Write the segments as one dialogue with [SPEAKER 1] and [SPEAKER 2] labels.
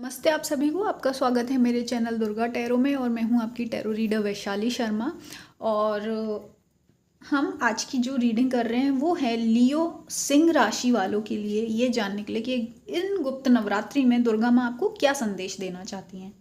[SPEAKER 1] नमस्ते आप सभी को। आपका स्वागत है मेरे चैनल दुर्गा टैरो में और मैं हूं आपकी टैरो रीडर वैशाली शर्मा। और हम आज की जो रीडिंग कर रहे हैं वो है लियो सिंह राशि वालों के लिए, ये जानने के लिए कि इन गुप्त नवरात्रि में दुर्गा माँ आपको क्या संदेश देना चाहती हैं।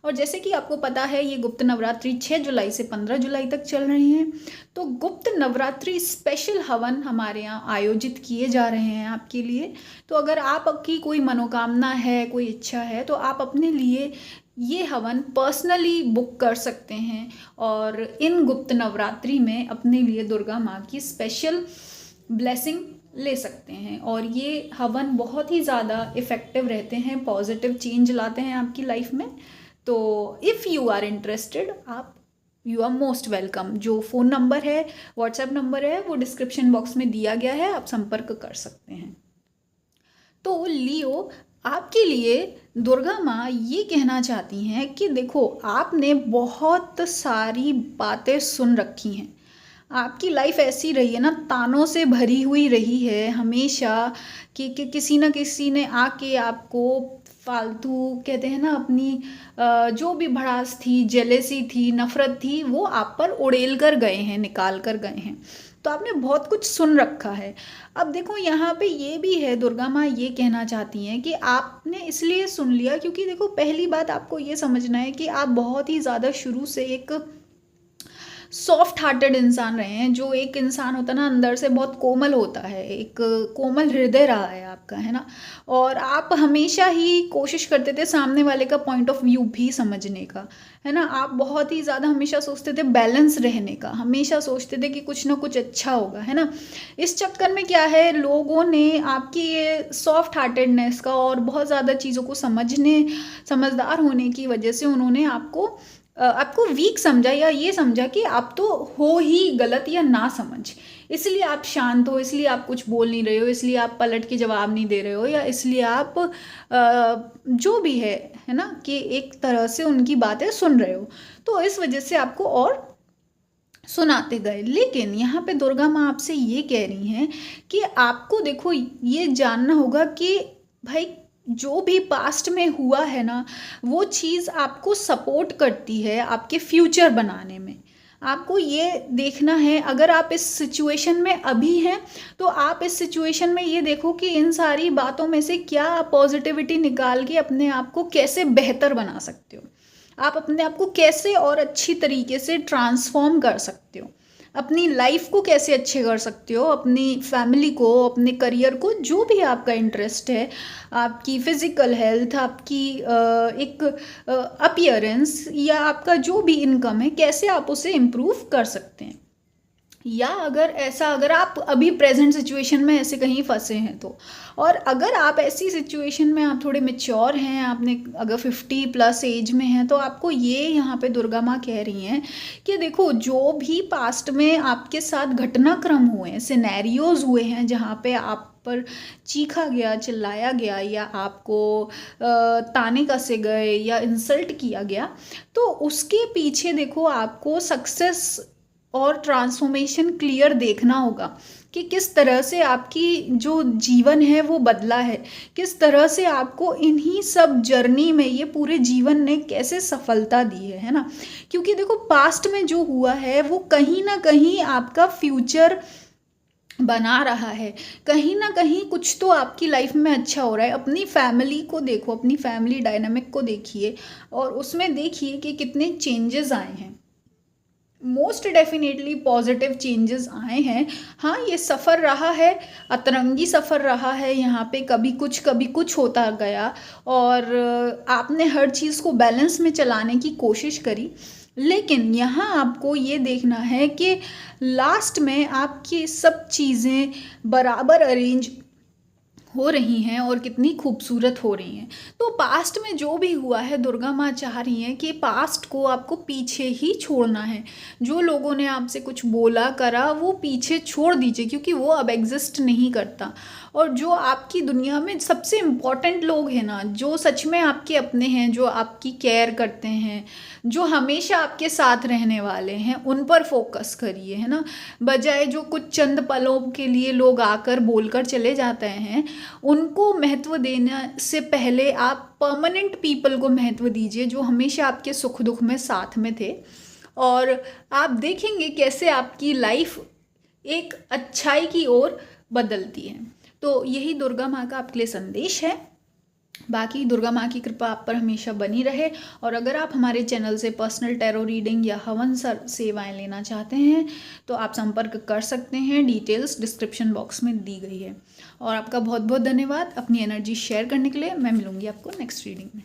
[SPEAKER 1] और जैसे कि आपको पता है ये गुप्त नवरात्रि 6 जुलाई से 15 जुलाई तक चल रही हैं। तो गुप्त नवरात्रि स्पेशल हवन हमारे यहाँ आयोजित किए जा रहे हैं आपके लिए। तो अगर आपकी कोई मनोकामना है, कोई इच्छा है, तो आप अपने लिए ये हवन पर्सनली बुक कर सकते हैं और इन गुप्त नवरात्रि में अपने लिए दुर्गा माँ की स्पेशल ब्लेसिंग ले सकते हैं। और ये हवन बहुत ही ज़्यादा इफ़ेक्टिव रहते हैं, पॉजिटिव चेंज लाते हैं आपकी लाइफ में। तो इफ़ यू आर इंटरेस्टेड, आप यू आर मोस्ट वेलकम। जो फ़ोन नंबर है, व्हाट्सएप नंबर है, वो डिस्क्रिप्शन बॉक्स में दिया गया है, आप संपर्क कर सकते हैं। तो लियो, आपके लिए दुर्गा माँ ये कहना चाहती हैं कि देखो, आपने बहुत सारी बातें सुन रखी हैं। आपकी लाइफ ऐसी रही है ना, तानों से भरी हुई रही है हमेशा कि किसी न किसी ने आके आपको फालतू, कहते हैं ना, अपनी जो भी भड़ास थी, जेलेसी थी, नफ़रत थी, वो आप पर उड़ेल कर गए हैं, निकाल कर गए हैं। तो आपने बहुत कुछ सुन रखा है। अब देखो यहाँ पे ये भी है, दुर्गा माँ ये कहना चाहती हैं कि आपने इसलिए सुन लिया क्योंकि देखो, पहली बात आपको ये समझना है कि आप बहुत ही ज़्यादा शुरू से एक सॉफ्ट हार्टेड इंसान रहे हैं। जो एक इंसान होता है ना, अंदर से बहुत कोमल होता है, एक कोमल हृदय रहा है आपका, है ना। और आप हमेशा ही कोशिश करते थे सामने वाले का पॉइंट ऑफ व्यू भी समझने का, है ना। आप बहुत ही ज़्यादा हमेशा सोचते थे बैलेंस रहने का, हमेशा सोचते थे कि कुछ ना कुछ अच्छा होगा, है ना। इस चक्कर में क्या है, लोगों ने आपकी ये सॉफ्ट हार्टेडनेस का और बहुत ज़्यादा चीज़ों को समझदार होने की वजह से उन्होंने आपको वीक समझा, या ये समझा कि आप तो हो ही गलत या ना समझ, इसलिए आप शांत हो, इसलिए आप कुछ बोल नहीं रहे हो, इसलिए आप पलट के जवाब नहीं दे रहे हो, या इसलिए आप जो भी है ना, कि एक तरह से उनकी बातें सुन रहे हो। तो इस वजह से आपको और सुनाते गए। लेकिन यहाँ पे दुर्गा माँ आपसे ये कह रही हैं कि आपको देखो, ये जानना होगा कि भाई, जो भी पास्ट में हुआ है ना, वो चीज़ आपको सपोर्ट करती है आपके फ्यूचर बनाने में। आपको ये देखना है, अगर आप इस सिचुएशन में अभी हैं तो आप इस सिचुएशन में ये देखो कि इन सारी बातों में से क्या पॉजिटिविटी निकाल के अपने आप को कैसे बेहतर बना सकते हो, आप अपने आप को कैसे और अच्छी तरीके से ट्रांसफॉर्म कर सकते हो, अपनी लाइफ को कैसे अच्छे कर सकते हो, अपनी फैमिली को, अपने करियर को, जो भी आपका इंटरेस्ट है, आपकी फिजिकल हेल्थ, आपकी एक अपीयरेंस, या आपका जो भी इनकम है, कैसे आप उसे इम्प्रूव कर सकते हैं। या अगर आप अभी प्रेजेंट सिचुएशन में ऐसे कहीं फंसे हैं तो, और अगर आप ऐसी सिचुएशन में आप थोड़े मेच्योर हैं, आपने अगर 50+ एज में हैं, तो आपको ये यहाँ पे दुर्गा माँ कह रही हैं कि देखो, जो भी पास्ट में आपके साथ घटनाक्रम हुए हैं, सिनेरियोज हुए हैं, जहाँ पे आप पर चीखा गया, चिल्लाया गया, या आपको ताने कसे गए, या इंसल्ट किया गया, तो उसके पीछे देखो आपको सक्सेस और ट्रांसफॉर्मेशन क्लियर देखना होगा कि किस तरह से आपकी जो जीवन है वो बदला है, किस तरह से आपको इन्हीं सब जर्नी में ये पूरे जीवन ने कैसे सफलता दी है ना। क्योंकि देखो, पास्ट में जो हुआ है वो कहीं ना कहीं आपका फ्यूचर बना रहा है, कहीं ना कहीं कुछ तो आपकी लाइफ में अच्छा हो रहा है। अपनी फैमिली को देखो, अपनी फैमिली डायनामिक को देखिए, और उसमें देखिए कि कितने चेंजेस आए हैं। मोस्ट डेफिनेटली पॉजिटिव चेंजेस आए हैं। हाँ, ये सफ़र रहा है, अतरंगी सफ़र रहा है, यहाँ पे कभी कुछ होता गया, और आपने हर चीज़ को बैलेंस में चलाने की कोशिश करी। लेकिन यहाँ आपको ये देखना है कि लास्ट में आपकी सब चीज़ें बराबर अरेंज हो रही हैं और कितनी खूबसूरत हो रही हैं। तो पास्ट में जो भी हुआ है, दुर्गा माँ चाह रही हैं कि पास्ट को आपको पीछे ही छोड़ना है। जो लोगों ने आपसे कुछ बोला करा, वो पीछे छोड़ दीजिए, क्योंकि वो अब एग्जिस्ट नहीं करता। और जो आपकी दुनिया में सबसे इम्पोर्टेंट लोग हैं ना, जो सच में आपके अपने हैं, जो आपकी केयर करते हैं, जो हमेशा आपके साथ रहने वाले हैं, उन पर फोकस करिए, है ना। बजाय जो कुछ चंद पलों के लिए लोग आकर बोलकर चले जाते हैं, उनको महत्व देने से पहले आप परमानेंट पीपल को महत्व दीजिए, जो हमेशा आपके सुख दुख में साथ में थे। और आप देखेंगे कैसे आपकी लाइफ एक अच्छाई की ओर बदलती है। तो यही दुर्गा माँ का आपके लिए संदेश है। बाकी दुर्गा माँ की कृपा आप पर हमेशा बनी रहे। और अगर आप हमारे चैनल से पर्सनल टैरो रीडिंग या हवन सेवाएं लेना चाहते हैं तो आप संपर्क कर सकते हैं, डिटेल्स डिस्क्रिप्शन बॉक्स में दी गई है। और आपका बहुत बहुत धन्यवाद अपनी एनर्जी शेयर करने के लिए। मैं मिलूंगी आपको नेक्स्ट रीडिंग में।